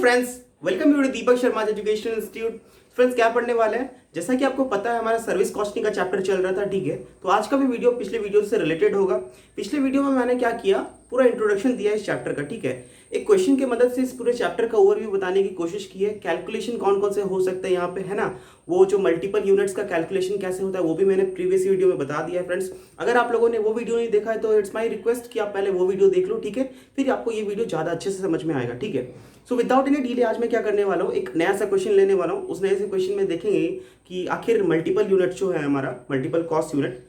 Friends, welcome you to Deepak Sharma education institute. Friends, क्या पढ़ने वाले हैं? जैसा कि आपको पता है, हमारा सर्विस कॉस्टिंग का चैप्टर चल रहा था, ठीक है। तो आज का भी वीडियो पिछले वीडियो से रिलेटेड होगा। पिछले वीडियो में मैंने क्या किया, पूरा इंट्रोडक्शन दिया इस चैप्टर का, ठीक है। एक क्वेश्चन की मदद से इस पूरे चैप्टर का ओवरव्यू बताने की कोशिश की है। कैलकुलेशन कौन कौन से हो सकते हैं यहाँ पे, है ना। वो जो मल्टीपल यूनिट्स का कैलकुलेशन कैसे होता है वो भी मैंने प्रीवियस वीडियो में बता दिया है। फ्रेंड्स, अगर आप लोगों ने वो वीडियो नहीं देखा है तो इट्स माय रिक्वेस्ट कि आप पहले वो वीडियो देख लो, ठीक है। फिर आपको ये वीडियो ज़्यादा अच्छे से समझ में आएगा, ठीक है। सो विदाउट एनी डिले आज मैं क्या करने वाला हूँ, एक नया सा क्वेश्चन लेने वाला हूँ। उस नए से क्वेश्चन में देखेंगे कि आखिर मल्टीपल यूनिट जो है हमारा, मल्टीपल कॉस्ट यूनिट,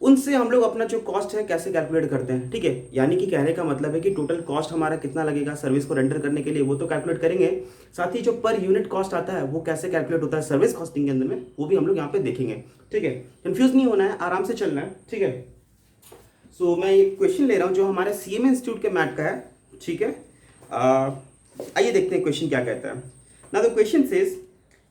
उनसे हम लोग अपना जो कॉस्ट है कैसे कैलकुलेट करते हैं, ठीक है। यानी कि कहने का मतलब है कि टोटल कॉस्ट हमारा कितना लगेगा सर्विस को रेंडर करने के लिए, वो तो कैलकुलेट करेंगे। साथ ही जो पर यूनिट कॉस्ट आता है वो कैसे कैलकुलेट होता है सर्विस कॉस्टिंग के अंदर में, वो भी हम लोग यहाँ पे देखेंगे, ठीक है। कंफ्यूज नहीं होना है, आराम से चलना है, ठीक है। सो मैं एक क्वेश्चन ले रहा हूँ जो हमारे सीएमए इंस्टीट्यूट के मैट का है, ठीक है। आइए देखते हैं क्वेश्चन क्या कहता है। Now the question says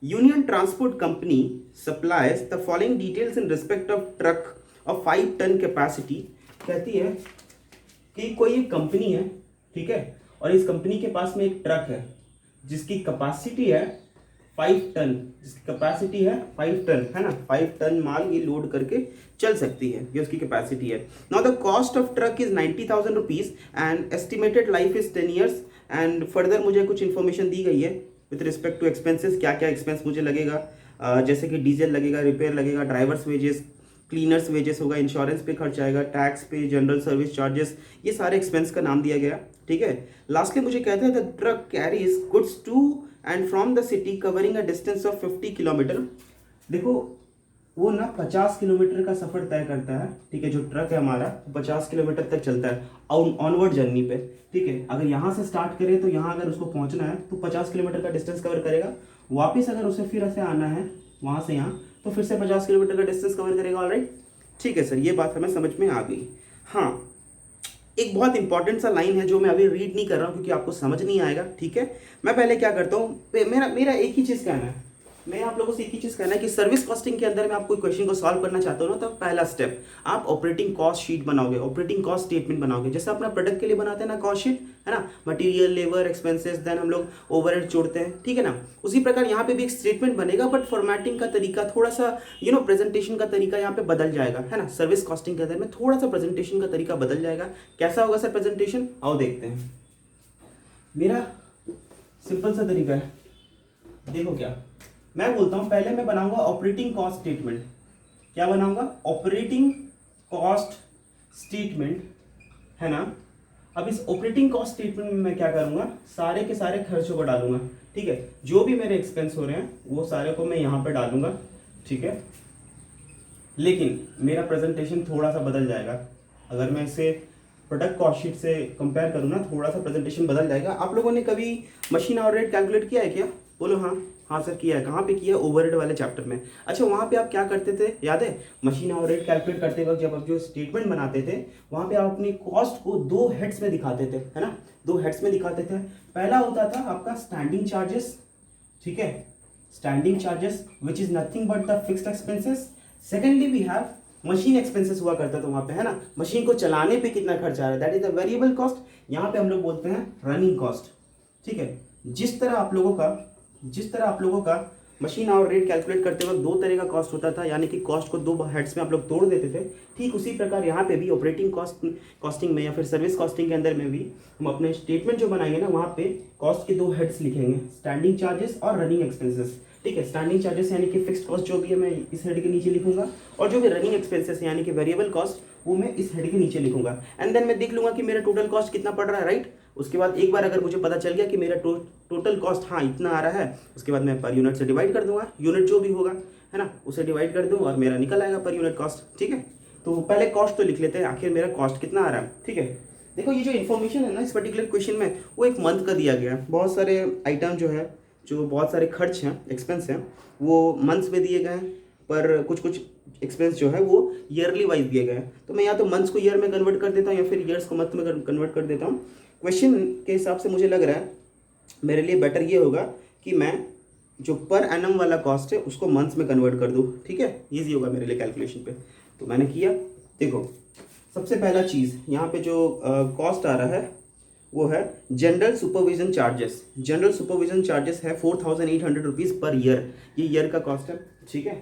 union transport company supplies the following details in respect of truck of 5 ton capacity. कहती है कि कोई एक कंपनी है, ठीक है, और इस कंपनी के पास में एक ट्रक है जिसकी कैपेसिटी है 5 टन, जिसकी कैपेसिटी है 5 टन, है ना। 5 टन माल ये लोड करके चल सकती है, ये उसकी कैपेसिटी है। Now the cost of truck is 90,000 rupees and estimated life is 10 years. And further मुझे कुछ इन्फॉर्मेशन दी गई है विथ रिस्पेक्ट टू एक्सपेंसेस, क्या क्या एक्सपेंस मुझे लगेगा, जैसे कि डीजल लगेगा, रिपेयर लगेगा, ड्राइवर्स वेजेस, क्लीनर्स वेजेस होगा, इंश्योरेंस पे खर्च आएगा, टैक्स पे, जनरल सर्विस चार्जेस, ये सारे एक्सपेंस का नाम दिया गया, ठीक है। लास्टली मुझे कहते हैं the truck carries goods to and from the city covering a distance of 50 kilometre. देखो वो ना 50 किलोमीटर का सफर तय करता है, ठीक है। जो ट्रक है हमारा 50 किलोमीटर तक चलता है ऑनवर्ड जर्नी पे, ठीक है। अगर यहाँ से स्टार्ट करें तो यहाँ अगर उसको पहुँचना है तो 50 किलोमीटर का डिस्टेंस कवर करेगा। वापस अगर उसे फिर ऐसे आना है वहाँ से यहाँ तो फिर से 50 किलोमीटर का डिस्टेंस कवर करेगा। ऑलराइट, ठीक है सर, ये बात हमें समझ में आ गई। हाँ, एक बहुत इंपॉर्टेंट सा लाइन है जो मैं अभी रीड नहीं कर रहा हूँ क्योंकि आपको समझ नहीं आएगा, ठीक है। मैं पहले क्या करता हूँ, मेरा एक ही चीज़ कहना है, मैं आप लोगों से एक ही चीज़ कहना है कि सर्विस कॉस्टिंग के अंदर में आप कोई क्वेश्चन को सॉल्व करना चाहते हो ना, तो पहला स्टेप आप ऑपरेटिंग कॉस्ट शीट बनाओगे, ऑपरेटिंग कॉस्ट स्टेटमेंट बनाओगे, जैसे अपना प्रोडक्ट के लिए बनाते हैं ना कॉस्ट शीट, है ना। मटेरियल, लेबर, एक्सपेंसेस, देन हम लोग ओवरहेड जोड़ते हैं, ठीक है ना। उसी प्रकार यहाँ पे भी एक स्टेटमेंट बनेगा, बट फॉर्मेटिंग का तरीका थोड़ा सा, प्रेजेंटेशन का तरीका यहाँ पे बदल जाएगा, है ना। सर्विस कॉस्टिंग के अंदर में थोड़ा सा प्रेजेंटेशन का तरीका बदल जाएगा। कैसा होगा सर प्रेजेंटेशन, आओ देखते हैं। मेरा सिंपल सा तरीका है, देखो क्या मैं बोलता हूं, पहले मैं बनाऊंगा ऑपरेटिंग कॉस्ट स्टेटमेंट। क्या बनाऊंगा? ऑपरेटिंग कॉस्ट स्टेटमेंट, है ना। अब इस ऑपरेटिंग कॉस्ट स्टेटमेंट में मैं क्या करूंगा, सारे के सारे खर्चों को डालूंगा, ठीक है। जो भी मेरे एक्सपेंस हो रहे हैं वो सारे को मैं यहां पे डालूंगा, ठीक है। लेकिन मेरा प्रेजेंटेशन थोड़ा सा बदल जाएगा। अगर मैं इसे प्रोडक्ट कॉस्ट शीट से कंपेयर करूँ ना, थोड़ा सा प्रेजेंटेशन बदल जाएगा। आप लोगों ने कभी मशीन आवर रेट कैलकुलेट किया है क्या? बोलो हाँ। हाँ सर किया है। कहाँ पे किया है? ओवरहेड वाले चैप्टर में। अच्छा, वहाँ पे आप क्या करते थे याद है? मशीन आवर रेट कैलकुलेट करते वक्त जब आप जो स्टेटमेंट बनाते थे वहाँ पे आप अपनी कॉस्ट को 2 हेड्स में दिखाते थे, है ना। 2 हेड्स में दिखाते थे। पहला होता था आपका स्टैंडिंग चार्जेस, ठीक है, standing charges which is nothing but the fixed expenses. Secondly we have machine expenses हुआ करता था वहाँ पे, है ना। मशीन को चलाने पे कितना खर्च आ रहा है, that is the variable cost. यहाँ पे हम लोग बोलते हैं रनिंग कॉस्ट, ठीक है। जिस तरह आप लोगों का मशीन आवर रेट कैलकुलेट करते वक्त 2 तरह का कॉस्ट होता था, यानी कि कॉस्ट को 2 हेड्स में आप लोग तोड़ देते थे, ठीक उसी प्रकार यहाँ पे भी ऑपरेटिंग कॉस्टिंग में या फिर सर्विस कॉस्टिंग के अंदर में भी हम अपने स्टेटमेंट जो बनाएंगे ना, वहाँ पे कॉस्ट के 2 हेड्स लिखेंगे, स्टैंडिंग चार्जेस और रनिंग एक्सपेंसेस, ठीक है। स्टैंडिंग चार्जेस यानी कि फिक्स्ड कॉस्ट जो भी है मैं इस हेड के नीचे लिखूंगा, और जो भी रनिंग एक्सपेंसेस यानी कि वेरिएबल कॉस्ट वो मैं इस हेड के नीचे लिखूंगा। एंड देन मैं देख लूंगा कि मेरा टोटल कॉस्ट कितना पड़ रहा है, राइट। उसके बाद एक बार अगर मुझे पता चल गया कि मेरा टोटल कॉस्ट हाँ इतना आ रहा है, उसके बाद मैं पर यूनिट से डिवाइड कर दूंगा, यूनिट जो भी होगा, है ना, उसे डिवाइड कर दूँ और मेरा निकल आएगा पर यूनिट कॉस्ट, ठीक है। तो पहले कॉस्ट तो लिख लेते हैं, आखिर मेरा कॉस्ट कितना आ रहा है, ठीक है। देखो ये जो इन्फॉर्मेशन है ना इस पर्टिकुलर क्वेश्चन में, वो एक मंथ का दिया गया है। बहुत सारे आइटम जो है, जो बहुत सारे खर्च हैं, एक्सपेंस हैं, वो मंथ्स में दिए गए हैं, पर कुछ कुछ एक्सपेंस जो है वो ईयरली वाइज दिए गए हैं। तो मैं या तो मंथ्स को ईयर में कन्वर्ट कर देता हूँ या फिर ईयर्स को मंथ में कन्वर्ट कर देता हूँ। क्वेश्चन के हिसाब से मुझे लग रहा है मेरे लिए बेटर ये होगा कि मैं जो पर एनम वाला कॉस्ट है उसको मंथ्स में कन्वर्ट कर दूँ, ठीक है। ईजी होगा मेरे लिए कैलकुलेशन पे। तो मैंने किया, देखो सबसे पहला चीज़ यहाँ पे जो कॉस्ट आ रहा है वो है general supervision charges. General supervision charges है 4,800 रुपीज़ पर ईयर, ये ईयर का कॉस्ट है, ठीक है।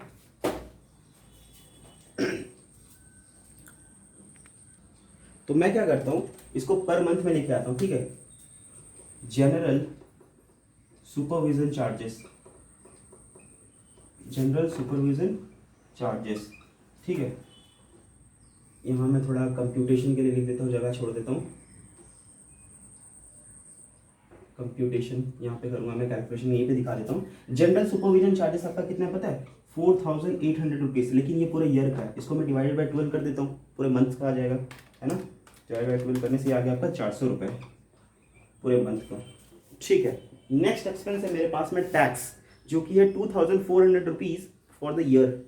तो मैं क्या करता हूँ, इसको पर मंथ में लेके आता हूँ, ठीक है। General supervision charges, general supervision charges, ठीक है। यहाँ मैं थोड़ा कंप्यूटेशन के लिए लिख देता हूँ, जगह छोड़ देता हूँ, कंप्यूटेशन यहाँ पे करूँगा मैं, कैलकुलेशन यहीं पे दिखा देता हूँ। जनरल सुपरविजन चार्जेस आपका कितना है पता है, 4,800 रुपीज़, लेकिन ये पूरे ईयर का है। इसको मैं डिवाइडेड बाई 12 कर देता हूँ, पूरे मंथ का आ जाएगा, है ना। डिवाइड बाई 12 करने से आ गया आपका 400 रुपये पूरे मंथ का, ठीक है। नेक्स्ट एक्सपेंस है मेरे पास में टैक्स, जो कि है 2,400 रुपीज़ फॉर द ईयर,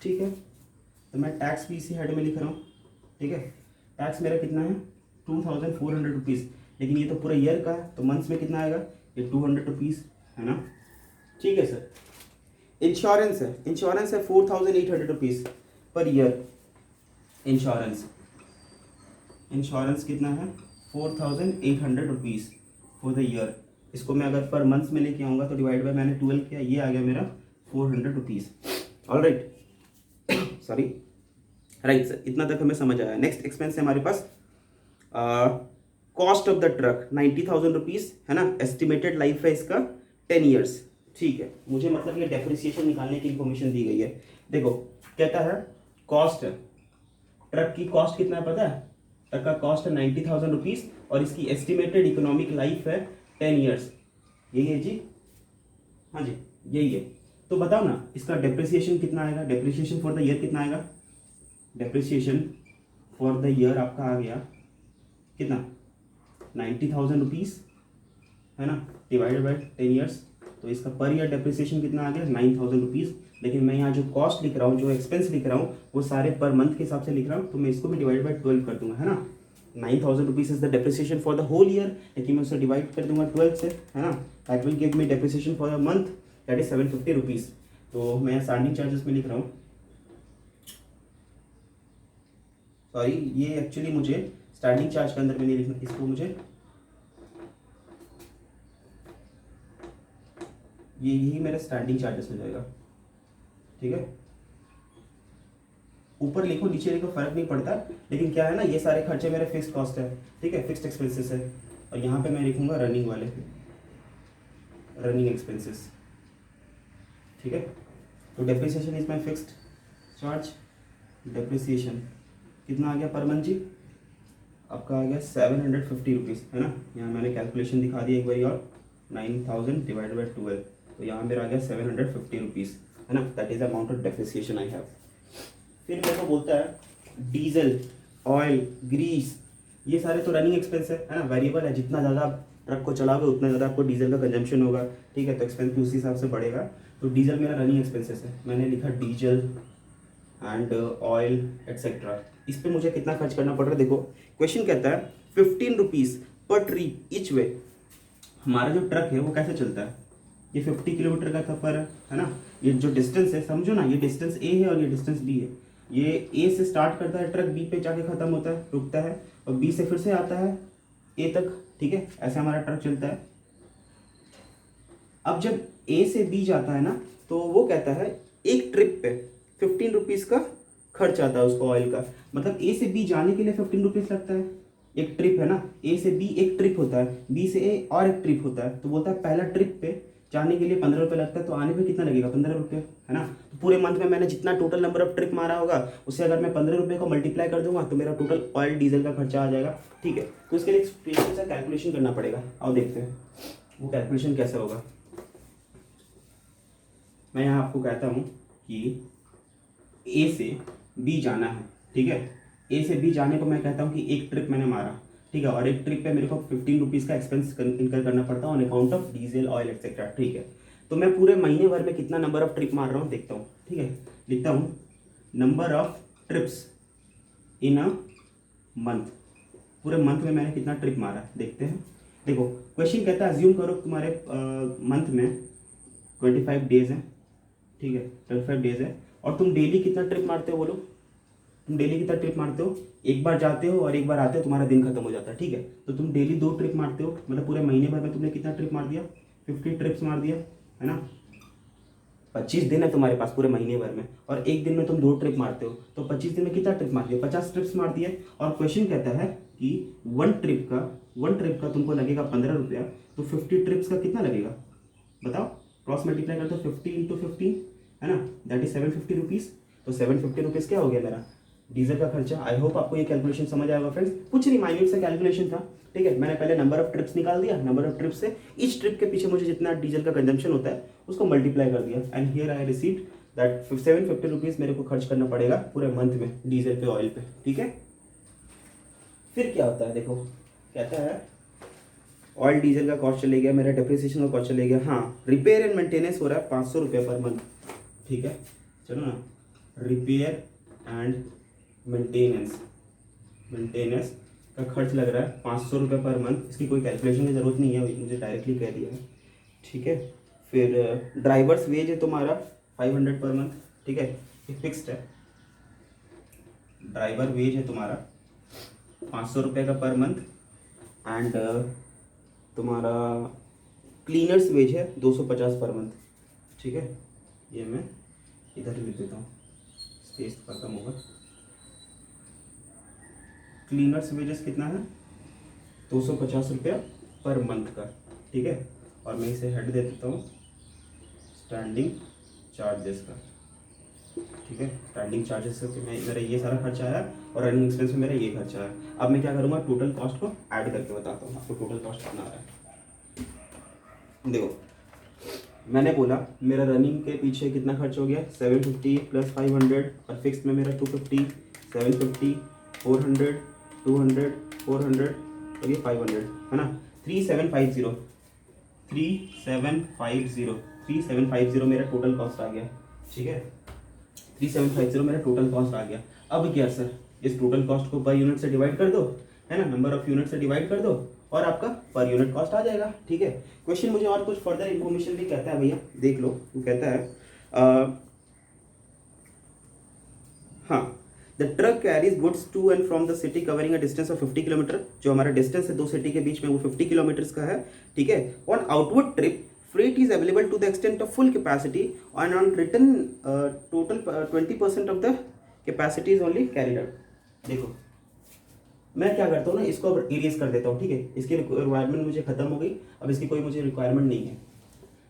ठीक है। तो मैं टैक्स भी इसी हेड में लिख रहा हूँ, ठीक है। टैक्स मेरा कितना है 2,400 रुपीज़, लेकिन ये तो पूरा ईयर का है, तो मंथ्स में कितना आएगा, ये 200 रुपीज़, है ना, ठीक है सर। इंश्योरेंस है, इंश्योरेंस है 4,800 rupees per year. Insurance, insurance कितना है 4,800 रुपीज़ फॉर द ईयर। इसको मैं अगर पर मंथ में लेके आऊँगा तो डिवाइड बाय मैंने 12 किया, ये आ गया मेरा 400 rupees. All right, sorry, right sir, इतना तक हमें समझ आया। नेक्स्ट एक्सपेंस है हमारे पास cost of the truck, 90,000 rupees, है ना। एस्टिमेटेड लाइफ है इसका 10 ईयर्स, ठीक है। मुझे मतलब ये डेप्रिसिएशन निकालने की इन्फॉर्मेशन दी गई है। देखो कहता है कॉस्ट है, ट्रक की कॉस्ट कितना है पता है, ट्रक का कॉस्ट है 90,000 रुपीज़ और इसकी एस्टिमेटेड इकोनॉमिक लाइफ है 10 ईयर्स, यही है जी, हाँ जी यही है। तो बताओ ना इसका डेप्रिसिएशन कितना आएगा, डेप्रिसिएशन फॉर द ईयर कितना आएगा, डेप्रिसिएशन फॉर द ईयर आपका आ गया कितना 90,000 रुपीज़, है ना, डिवाइडेड बाय 10 ईयर्स। तो इसका पर ईयर डेप्रिसिएशन कितना आ गया 9,000 रुपीज़। लेकिन मैं यहाँ जो कॉस्ट लिख रहा हूँ, जो एक्सपेंस लिख रहा हूँ, वो सारे पर मंथ के हिसाब से लिख रहा हूँ, तो मैं इसको भी डिवाइड बाय 12 कर दूंगा, है ना। 9,000 rupees is the depreciation for the whole year, लेकिन मैं उसे डिवाइड कर दूंगा 12 से, है ना। That will give me depreciation for the month, that is 750 rupees. तो मैं स्टैंडिंग चार्जेस में लिख रहा हूँ, सॉरी ये एक्चुअली मुझे स्टैंडिंग चार्ज के अंदर में नहीं लिखना, इसको मुझे ये यही मेरा स्टैंडिंग चार्जेस हो जाएगा, ठीक है। ऊपर लिखो नीचे लिखो फर्क नहीं पड़ता, लेकिन क्या है ना, ये सारे खर्चे मेरे फिक्स्ड कॉस्ट है, ठीक है, फिक्स्ड एक्सपेंसेस है। और यहाँ पे मैं लिखूंगा रनिंग वाले, रनिंग एक्सपेंसेस, ठीक है। तो depreciation is my fixed charge, depreciation कितना आ गया पर मंथ जी, आपका आ गया 750 रुपीज़, है ना। यहाँ मैंने कैलकुलेशन दिखा दी एक बार और, 9,000 डिवाइड बाई 12, तो यहाँ मेरा आ गया 750 रुपीज़, है ना। That is amount of depreciation I have. फिर मेरे को बोलता है डीजल, ऑयल, ग्रीस, ये सारे तो रनिंग एक्सपेंस है ना, वेरिएबल है। जितना ज़्यादा आप ट्रक को चलाओगे उतना ज़्यादा आपको डीजल का कंजम्पशन होगा, ठीक है, तो एक्सपेंस भी उसी हिसाब से बढ़ेगा। तो डीजल मेरा रनिंग एक्सपेंसेस है, मैंने लिखा डीजल एंड ऑयल एक्सेट्रा। इस पर मुझे कितना खर्च करना पड़ रहा है, देखो क्वेश्चन कहता है 15 रुपीज़ पर ट्रिप ईच वे। हमारा जो ट्रक है वो कैसे चलता है, ये 50 किलोमीटर का सफ़र है ना। ये जो डिस्टेंस है समझो ना, ये डिस्टेंस ए है और ये डिस्टेंस बी है। ये ए से स्टार्ट करता है ट्रक, बी पे जाके ख़त्म होता है, रुकता है, और बी से फिर से आता है ए तक, ठीक है। ऐसे हमारा ट्रक चलता है। अब जब ए से बी जाता है ना, तो वो कहता है एक ट्रिप पे 15 रुपीज़ का खर्च आता है उसको ऑयल का। मतलब ए से बी जाने के लिए 15 रुपीज़ लगता है, एक ट्रिप है ना, ए से बी एक ट्रिप होता है, बी से ए और एक ट्रिप होता है। तो बोलता है पहला ट्रिप पे जाने के लिए 15 रुपये लगता है, तो आने पे कितना लगेगा 15 रुपये, है ना। तो पूरे मंथ में मैंने जितना टोटल नंबर ऑफ ट्रिप मारा होगा उससे अगर मैं 15 रुपये को मल्टीप्लाई कर दूंगा तो मेरा टोटल ऑयल डीजल का खर्चा आ जाएगा, ठीक है। तो इसके लिए स्पेशल सा कैलकुलेशन करना पड़ेगा, आओ देखते हैं वो कैलकुलेशन कैसे होगा। मैं यहाँ आपको कहता हूँ कि ए से बी जाना है, ठीक है। ए से बी जाने को मैं कहता हूँ कि एक ट्रिप मैंने मारा, ठीक है, और एक ट्रिप पे मेरे को 15 रुपीज़ का एक्सपेंस इनकर करना पड़ता है on account of diesel, oil etcetera, ठीक है। तो मैं पूरे महीने भर में कितना नंबर ऑफ ट्रिप मार रहा हूँ देखता हूँ, ठीक है। लिखता हूँ number of trips in a month, पूरे मंथ में मैंने कितना ट्रिप मारा देखते हैं। देखो क्वेश्चन कहता है अज्यूम करो तुम्हारे मंथ में 25 डेज हैं, ठीक है, 25 डेज है, और तुम डेली कितना ट्रिप मारते हो बोलो, तुम डेली कितना ट्रिप मारते हो? एक बार जाते हो और एक बार आते हो, तुम्हारा दिन खत्म हो जाता है, ठीक है। तो तुम डेली 2 ट्रिप मारते हो, मतलब पूरे महीने भर में तुमने कितना ट्रिप मार दिया? 50 ट्रिप्स मार दिया, है ना। 25 दिन है तुम्हारे पास पूरे महीने भर में, और एक दिन में तुम 2 ट्रिप मारते हो, तो 25 दिन में कितना ट्रिप मार दिया? 50 ट्रिप्स मार दिए। और क्वेश्चन कहता है कि वन ट्रिप का तुमको लगेगा 15 रुपया, तो 50 ट्रिप्स का कितना लगेगा बताओ? क्रॉस मल्टीप्लाई कर दो, 50 इंटू 15, है ना, दैट इज 750 रुपीज़। तो 750 रुपीज़ क्या हो गया मेरा? डीजल का खर्चा। आई होप आपको ये कैलकुलेशन समझ आएगा फ्रेंड्स। कुछ नहीं, माइन्यूट सा कैलकुलेशन था, ठीक है। मैंने पहले नंबर ऑफ ट्रिप्स निकाल दिया, नंबर ऑफ ट्रिप्स से ईच ट्रिप के पीछे मुझे जितना डीजल का कंजम्पशन होता है उसको मल्टीप्लाई कर दिया, and here I received that 750 rupees मेरे को खर्च करना पड़ेगा पूरे मंथ में डीजल पे, ऑयल पे, ठीक है। फिर क्या होता है देखो, कहता है ऑयल डीजल का कॉस्ट चले गया, मेरा डेप्रिसिएशन का कॉस्ट चले गया, हाँ रिपेयर एंड मेंटेनेंस हो रहा है 500 रुपये पर मंथ, ठीक है। चलो ना, रिपेयर एंड मेंटेनेंस का खर्च लग रहा है 500 रुपये पर मंथ। इसकी कोई कैलकुलेशन की ज़रूरत नहीं है, मुझे डायरेक्टली कह दिया है, ठीक है। फिर ड्राइवर्स वेज है तुम्हारा 500 पर मंथ, ठीक है, ये फिक्स्ड है। ड्राइवर वेज है तुम्हारा 500 रुपये का पर मंथ, एंड तुम्हारा क्लीनर्स वेज है 250 पर मंथ, ठीक है। ये मैं इधर लिख देता हूँ, स्पेस खत्म होगा। क्लीनर्स वेजेस कितना है? 250 रुपया पर मंथ का, ठीक है। और मैं इसे हेड दे देता हूँ स्टैंडिंग चार्जेस का, ठीक है। स्टैंडिंग चार्जेस से मेरा ये सारा खर्चा आया, और रनिंग एक्सपेंस में मेरा ये खर्चा आया। अब मैं क्या करूँगा, टोटल कॉस्ट को ऐड करके बताता हूँ आपको टोटल कॉस्ट कितना आ रहा है। देखो, मैंने बोला मेरा रनिंग के पीछे कितना खर्च हो गया, 750 प्लस 500, और फिक्स में मेरा 250, 750, 400, 200, 400 और ये 500, है ना। 3750 मेरा टोटल कॉस्ट आ गया, ठीक है। 3750 मेरा टोटल कॉस्ट आ गया। अब क्या सर, इस टोटल कॉस्ट को पर यूनिट से डिवाइड कर दो, है ना, नंबर ऑफ यूनिट से डिवाइड कर दो, और आपका पर यूनिट कॉस्ट आ जाएगा, ठीक है। क्वेश्चन मुझे और कुछ फर्दर इन्फॉर्मेशन भी कहता है भैया, देख लो। वो कहता है हाँ, the truck carries goods to and from the city covering a distance of 50 kilometre. जो हमारा डिस्टेंस है 2 सिटी के बीच में वो 50 किलोमीटर्स का है, ठीक है। On outward trip freight is available to the extent of full capacity, and on return total 20% of the capacity is only carried out। देखो, मैं क्या करता हूँ ना, इसको अब इरेज कर देता हूँ, ठीक है। इसकी रिक्वायरमेंट मुझे खत्म हो गई, अब इसकी कोई मुझे रिक्वायरमेंट नहीं है।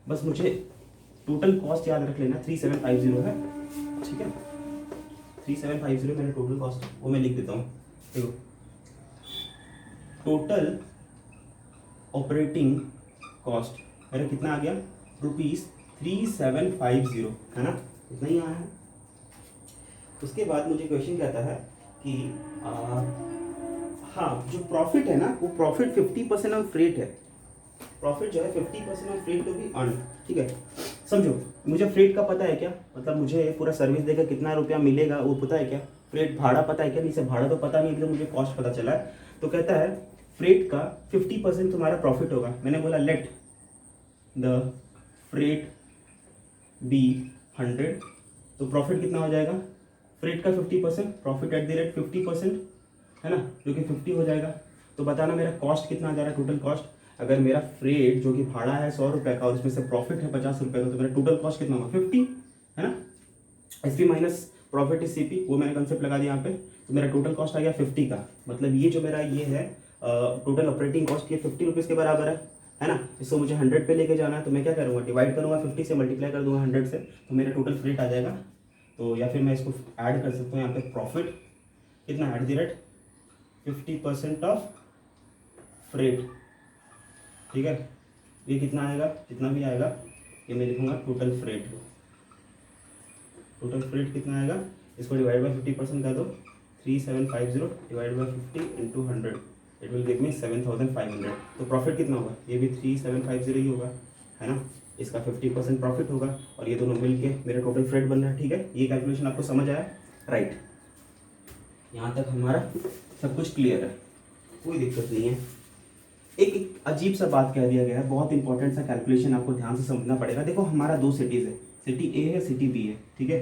बस मुझे टोटल कॉस्ट याद रख लेना, 3750 है, ठीक है। 3750 मेरा टोटल कॉस्ट, वो मैं लिख देता हूँ। देखो, टोटल ऑपरेटिंग कॉस्ट मेरा कितना आ गया, ₹3750, है ना, इतना ही आया है। उसके बाद मुझे क्वेश्चन कहता है कि हाँ, जो प्रॉफिट है ना, वो प्रॉफिट 50% ऑन फ्रेट है। प्रॉफिट जो है 50% on freight to be earn, ठीक है। समझो, मुझे फ्रेट का पता है क्या, मतलब मुझे पूरा सर्विस देकर कितना रुपया मिलेगा वो पता है क्या? फ्रेट भाड़ा पता है क्या? नहीं, से भाड़ा तो पता नहीं, मुझे कॉस्ट पता चला है। तो कहता है फ्रेट का 50% तुम्हारा प्रॉफिट होगा। मैंने बोला लेट द फ्रेट बी 100, तो प्रॉफिट कितना हो जाएगा? फ्रेट का 50%, प्रॉफिट एट द रेट 50%, है ना, जो कि 50 हो जाएगा। तो बताना मेरा कॉस्ट कितना आ जा रहा है, टोटल कॉस्ट। अगर मेरा फ्रेट जो कि भाड़ा है 100 रुपये का और उसमें से प्रॉफिट है 50 रुपये का, तो मेरा टोटल कॉस्ट कितना होगा? 50, है ना। SP minus profit is CP, वो मैंने कंसेप्ट लगा दिया यहाँ पे। तो मेरा टोटल कॉस्ट आ गया 50 का। मतलब ये जो मेरा ये है टोटल ऑपरेटिंग कॉस्ट, ये 50 रुपीज़ के बराबर है ना। इसको मुझे 100 पे लेके जाना है, तो मैं क्या करूँगा, डिवाइड करूँगा 50 से, मल्टीप्लाई कर दूंगा 100 से, तो मेरा टोटल फ्रेट आ जाएगा। तो या फिर मैं इसको ऐड कर सकता हूँ यहाँ पे, प्रॉफिट कितना, at the rate 50% of freight, ठीक है। ये कितना आएगा, जितना भी आएगा ये मैं लिखूँगा टोटल फ्रेट। टोटल फ्रेट कितना आएगा, इसको डिवाइड बाई 50% कर दो, 3750 divide by 50 into 100, it will give me 7500। तो प्रॉफिट कितना होगा, ये भी 3750 ही होगा, है ना। इसका 50% प्रॉफिट होगा, और ये दोनों मिलके मेरा टोटल फ्रेट बन रहा है, ठीक है। ये कैलकुलेशन आपको समझ आया, राइट। यहाँ तक हमारा सब कुछ क्लियर है, कोई दिक्कत नहीं है। एक अजीब सा बात कह दिया गया है, बहुत इंपॉर्टेंट सा कैलकुलेशन आपको ध्यान से समझना पड़ेगा। देखो, हमारा 2 सिटीज़ है, सिटी ए है, सिटी बी है, ठीक है।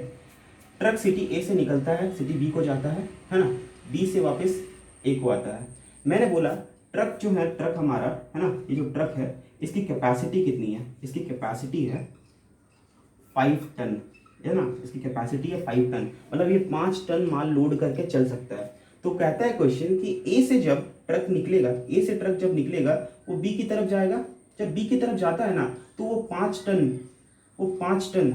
ट्रक सिटी ए से निकलता है, सिटी बी को जाता है ना, बी से वापस ए को आता है। मैंने बोला ट्रक जो है, ट्रक हमारा है ना, ये जो ट्रक है इसकी कैपेसिटी कितनी है, इसकी कैपेसिटी है 5 टन, है ना, इसकी कैपेसिटी है 5 टन, मतलब ये 5 टन माल लोड करके चल सकता है। तो कहता है क्वेश्चन कि ए से जब ट्रक निकलेगा, ए से ट्रक जब निकलेगा वो बी की तरफ जाएगा, जब बी की तरफ जाता है ना तो वो 5 टन, वो 5 टन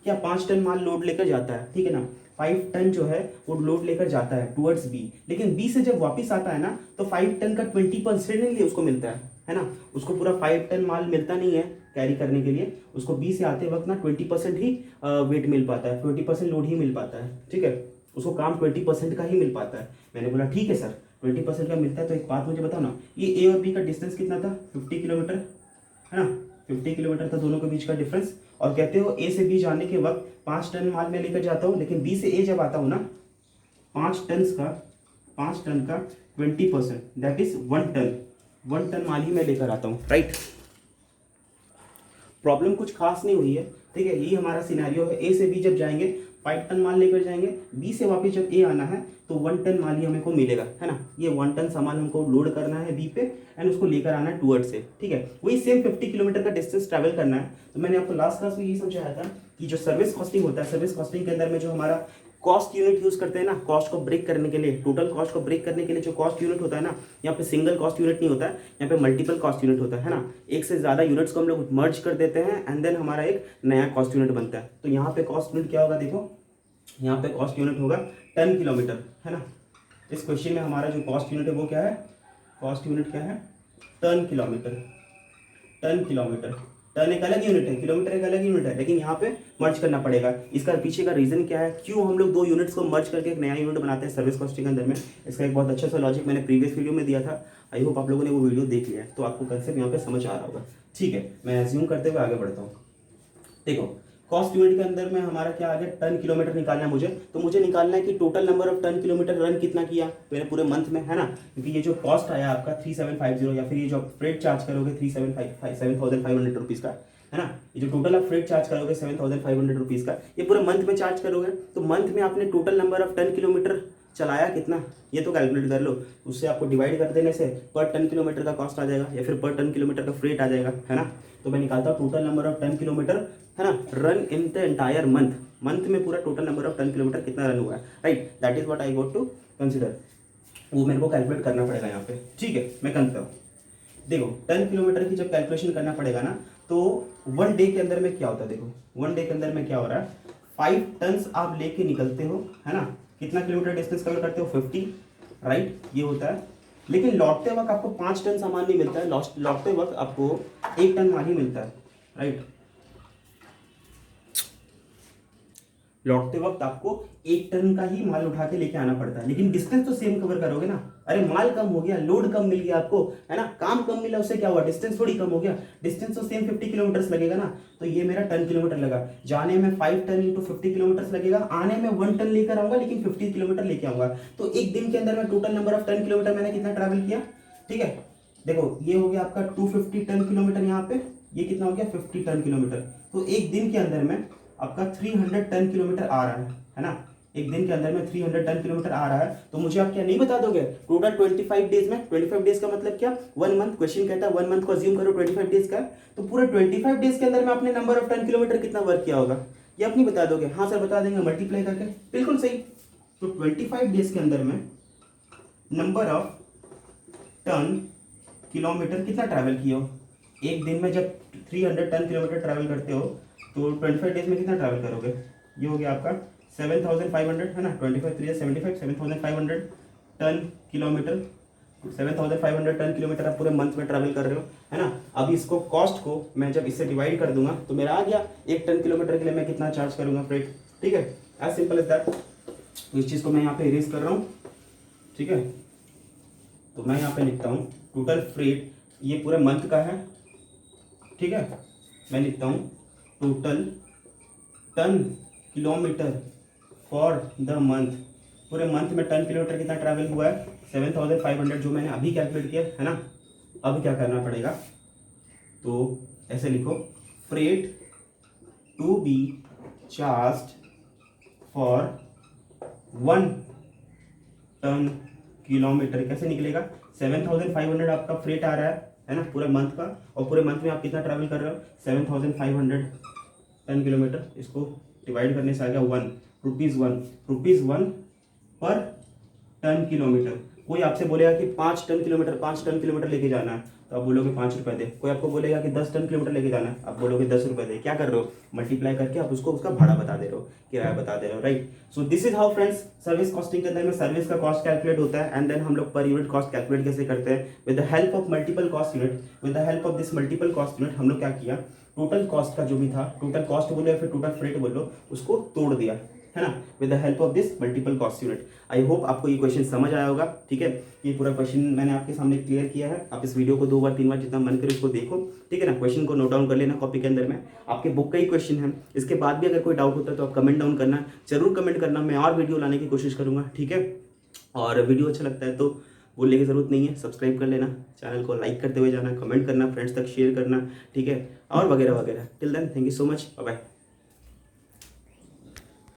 क्या 5 टन माल लोड लेकर जाता है, ठीक है ना, 5 टन जो है वो लोड लेकर जाता है टुवर्ड्स बी। लेकिन बी से जब वापस आता है ना तो 5 टन का 20% नहीं उसको मिलता है ना, उसको पूरा 5 टन माल मिलता नहीं है कैरी करने के लिए, उसको बी से आते वक्त ना 20% ही वेट मिल पाता है, 20% लोड ही मिल पाता है, ठीक है, उसको काम 20% का ही मिल पाता है। मैंने बोला ठीक है सर 20% का मिलता है, तो एक बात मुझे बताओ ना, ये ए और बी का डिस्टेंस कितना था, 50 किलोमीटर, है ना, 50 किलोमीटर था दोनों के बीच का डिफरेंस। और कहते हो ए से बी जाने के वक्त 5 टन माल मैं लेकर जाता हूँ, लेकिन बी से ए जब आता हूँ ना 5 टन का 20%, दैट इज 1 टन माल ही मैं लेकर आता हूँ, राइट। प्रॉब्लम कुछ खास नहीं हुई है, ठीक है, यही हमारा सिनेरियो है। ए से बी जब जाएंगे 5 टन माल लेकर जाएंगे, बी से वापस जब ए आना है तो 1 टन माल ही हमें को मिलेगा, है ना, ये 1 टन सामान हमको लोड करना है बी पे एंड उसको लेकर आना है टूवर्ड से, ठीक है, वही सेम 50 किलोमीटर का डिस्टेंस ट्रैवल करना है। तो मैंने आपको लास्ट क्लास में यही समझाया था कि जो सर्विस कॉस्टिंग होता है, सर्विस कॉस्टिंग के अंदर में जो हमारा कॉस्ट यूनिट यूज करते हैं ना, कॉस्ट को ब्रेक करने के लिए, टोटल कॉस्ट को ब्रेक करने के लिए जो कॉस्ट यूनिट होता है ना, यहाँ पे सिंगल कॉस्ट यूनिट नहीं होता है, यहाँ पे मल्टीपल कॉस्ट यूनिट होता है ना, एक से ज्यादा यूनिट्स को हम लोग मर्ज कर देते हैं एंड देन हमारा एक नया कॉस्ट यूनिट बनता है। तो यहाँ पे कॉस्ट यूनिट क्या होगा, देखो यहाँ पे कॉस्ट यूनिट होगा टन किलोमीटर, है ना, इस क्वेश्चन में हमारा जो कॉस्ट यूनिट है वो क्या है, कॉस्ट यूनिट क्या है, ton kilometre, ton kilometre, ton एक अलग यूनिट है, किलोमीटर एक अलग यूनिट है, लेकिन यहाँ पे मर्ज करना पड़ेगा। इसका पीछे का रीजन क्या है, क्यों हम लोग दो यूनिट्स को मर्ज करके एक नया यूनिट बनाते हैं सर्विस कॉस्टिंग के अंदर में, इसका एक बहुत अच्छा सा लॉजिक मैंने प्रीवियस वीडियो में दिया था। आई होप आप लोगों ने वो वीडियो देख लिया है, तो आपको कंसेप्ट यहाँ पे समझ आ रहा होगा, ठीक है। मैं एज्यूम करते हुए आगे बढ़ता हूँ। देखो कॉस्ट यूनिट के अंदर में हमारा क्या आ गया, टन किलोमीटर निकालना है मुझे, तो मुझे निकालना है कि total number of ton kilometre run कितना किया मैंने पूरे मंथ में, है ना, क्योंकि ये जो कॉस्ट आया आपका 3750 या फिर ये जो फ्रेट चार्ज करोगे 7,500 रुपीज़ का, है ना, ये जो टोटल आप फ्रेट चार्ज करोगे 7,500 रुपीज़ का, ये पूरे मंथ में चार्ज करोगे, तो मंथ में आपने total number of ton kilometre चलाया कितना, ये तो कैलकुलेट कर लो, उससे आपको डिवाइड कर देने से पर टन किलोमीटर का कॉस्ट आ जाएगा या फिर पर टन किलोमीटर का फ्रेट आ जाएगा, है ना। तो मैं निकालता हूँ total number of ton kilometre, है ना, run in the entire month, month में पूरा total number of ton kilometre कितना रन हुआ है, right, that is what I got to consider, वो मेरे को कैलकुलेट करना पड़ेगा यहाँ पे, ठीक है, मैं करता हूँ। देखो टन किलोमीटर की जब कैलकुलेशन करना पड़ेगा ना, तो 1 डे के अंदर में क्या होता है, देखो 1 डे के अंदर में क्या हो रहा है, 5 टन्स आप लेके निकलते हो, है ना, कितना किलोमीटर डिस्टेंस कवर करते हो 50, राइट, ये होता है। लेकिन लौटते वक्त आपको 5 टन सामान नहीं मिलता है, लौटते वक्त आपको 1 टन माल ही मिलता है, राइट, लौटते वक्त आपको 1 टन का ही माल उठा के लेके आना पड़ता है, लेकिन डिस्टेंस तो सेम कवर करोगे ना, अरे माल कम हो गया, लोड कम मिल गया आपको, है ना, काम कम मिला, उससे क्या हुआ, डिस्टेंस थोड़ी कम हो गया, डिस्टेंस तो सेम 50 किलोमीटर लगेगा ना, तो ये मेरा टन किलोमीटर लगा, जाने में 5 टन इंटू 50 किलोमीटर लगेगा, आने में 1 टन लेकर आऊंगा लेकिन 50 किलोमीटर लेके आऊंगा, तो एक दिन के अंदर में total number of ton kilometre मैंने कितना ट्रैवल किया, ठीक है। देखो ये हो गया आपका 250 टन किलोमीटर, यहाँ पे ये कितना हो गया 50 टन किलोमीटर, तो एक दिन के अंदर में आपका 300 टन किलोमीटर आ रहा है ना, एक दिन के अंदर में 300 टन किलोमीटर आ रहा है, तो मुझे आप क्या नहीं बता दोगे टोटल 25 डेज में, 25 डेज का मतलब क्या 1 मंथ, क्वेश्चन कहता है 1 मंथ को अज्यूम करो 25 डेज का, तो पूरे 25 डेज के अंदर में आपने नंबर ऑफ टन किलोमीटर कितना वर्क किया होगा, ये आप नहीं बता दोगे, हाँ सर बता देंगे मल्टीप्लाई करके, बिल्कुल सही। तो 25 डेज के अंदर में नंबर ऑफ टन किलोमीटर कितना ट्रैवल किया हो, एक दिन में जब 300 टन किलोमीटर ट्रैवल करते हो तो 25 डेज में कितना ट्रैवल करोगे, ये हो गया आपका 7,500, है ना, 25 3 75 7,500 टन किलोमीटर, 7,500 टन किलोमीटर आप पूरे मंथ में ट्रैवल कर रहे हो, है ना। अब इसको कॉस्ट को मैं जब इससे डिवाइड कर दूंगा तो मेरा आ गया 1 टन किलोमीटर के लिए मैं कितना चार्ज करूंगा फ्रेट, ठीक है, एज सिंपल एज दैट। तो इस चीज़ को मैं यहाँ पे इरेज कर रहा हूँ, ठीक है, तो मैं यहाँ पे लिखता हूँ टोटल फ्रेट, ये पूरे मंथ का है, ठीक है, मैं लिखता हूँ total ton kilometre for the month, पूरे मंथ में टन किलोमीटर कितना ट्रैवल हुआ है 7,500, जो मैंने अभी कैलकुलेट किया, है ना। अब क्या करना पड़ेगा, तो ऐसे लिखो freight to be charged for 1 ton kilometre. कैसे निकलेगा? 7,500 आपका फ्रेट आ रहा है ना, पूरे मंथ का, और पूरे मंथ में आप कितना ट्रैवल कर रहे हो? 7,500 टन किलोमीटर। इसको डिवाइड करने से आ गया 1 रुपीज़ 1 पर टन किलोमीटर। कोई आपसे बोलेगा कि 5 टन किलोमीटर लेके जाना है, तो आप बोलोगे 5 रुपये दे। कोई आपको बोलेगा कि 10 टन किलोमीटर लेके जाना है, आप बोलोगे 10 रुपये दे। क्या कर रहे हो? मल्टीप्लाई करके आप उसको उसका भाड़ा बता दे रहे हो, किराया बता दे रहे हो, right. So this is how friends service costing के अंदर में सर्विस का कॉस्ट कैलकुलेट होता है, एंड देन हम लोग पर यूनिट कॉस्ट कैलकुलेट कैसे करते हैं? With the help of multiple cost unit. With the help of this multiple cost unit हम लोग क्या किया, टोटल कॉस्ट का जो भी था, टोटल कॉस्ट बोलो या फिर टोटल फ्रेट बोलो, उसको तोड़ दिया, है ना, with the help of this multiple cost unit. I hope आपको ये क्वेश्चन समझ आया होगा, ठीक है। ये पूरा क्वेश्चन मैंने आपके सामने क्लियर किया है। आप इस वीडियो को 2 बार 3 बार जितना मन करे उसको देखो, ठीक है ना। क्वेश्चन को नोट डाउन कर लेना कॉपी के अंदर में, आपके बुक का ही क्वेश्चन है। इसके बाद भी अगर कोई डाउट होता है तो आप कमेंट डाउन करना, जरूर कमेंट करना, मैं और वीडियो लाने की कोशिश करूंगा, ठीक है। और वीडियो अच्छा लगता है तो बोलने की जरूरत नहीं है, सब्सक्राइब कर लेना, चैनल को लाइक करते हुए जाना, कमेंट करना, फ्रेंड्स तक शेयर करना, ठीक है, और वगैरह वगैरह। Till then thank you so much, bye bye.